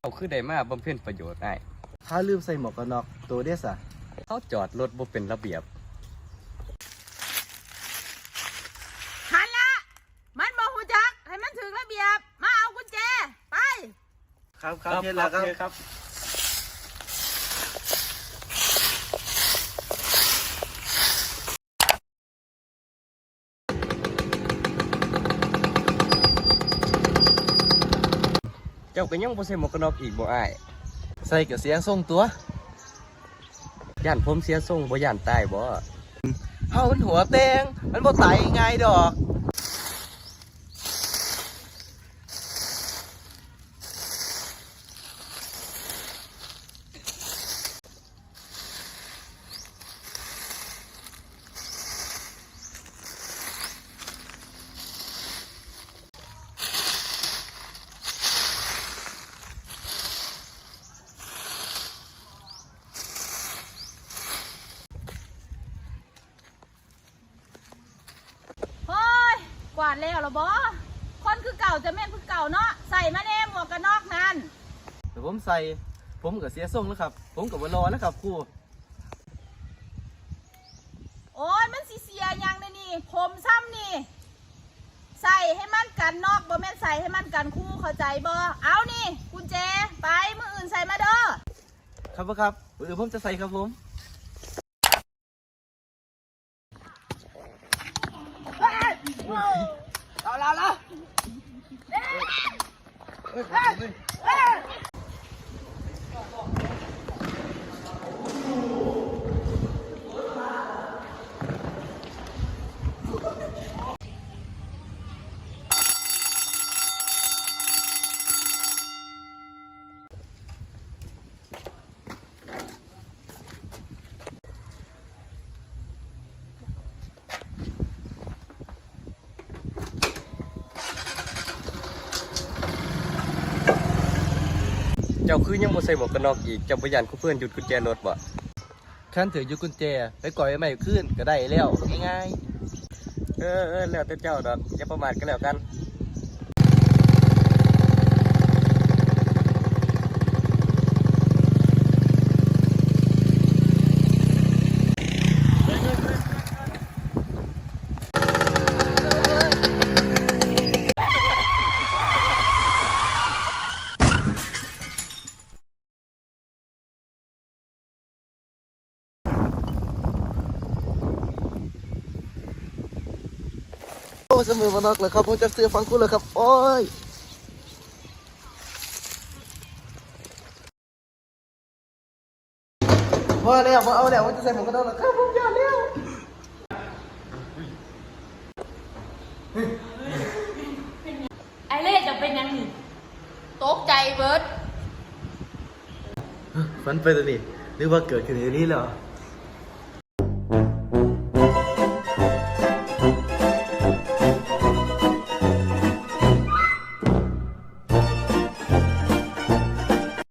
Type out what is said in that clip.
เขาคือได้มาบำเพ็ญประโยชน์ได้ถ้าลืมใส่หมวกกันน็อกตัวเดสอะเขาจอดรถบ่เป็นระเบียบหันละมันบ่ฮู้จักให้มันถึงระเบียบมาเอากุญแจไปครับเห็นแล้วครับเจ้าก็ยังบ่ใส่หมวกกันน็อกอีกบ่อ้ายใส่กับเสียงส่งตัวย่านผมเสียทรงบ่ย่านตายบ่เฮามันหัวแตงมันบ่ตายง่ายดอกกวาดแล้วเหรอบอคนคือเก่าจะแม่นคือเก่าเนาะใส่มาแน่หมวกกันน็อกนั่นเดี๋ยวผมใส่ผมกับเสียทรงแล้วครับผมกับวรอแล้วครับครูโอ้ยมันสิเสียยังเลยนี่ผมซ้ำนี่ใส่ให้มันกันนอกบ่แม่นใส่ให้มันกันคู่เข้าใจบ่เอานี่กุญแจไปมืออื่นใส่มาเด้อครับผมจะใส่ครับผมเอาเจ้าคือยังบ่ใส่หมวกกันน็อกอีกเจ้าบ่ย่านผู้เพื่อนหยุดกุญแจรถบ่ขั้นถืออยู่กุญแจไปก่อยใหม่ขึ้นก็ได้แล้วง่ายแล้วแต่เจ้าดอกอย่าประมาทกันแล้วกันโอ้เสมอมานอกเลยครับผมจะเสือฟังคุณเลยครับโอ้ยพอแล้วพอเอาแล้วผมจะใส่หมวกกันน็อกแล้วครับผมอยากแล้วไอเล่จะเป็นยังนี่ตกใจเบิร์ดฝันไปตัวนี้หรือว่าเกิดขึ้นในนี้เหรอ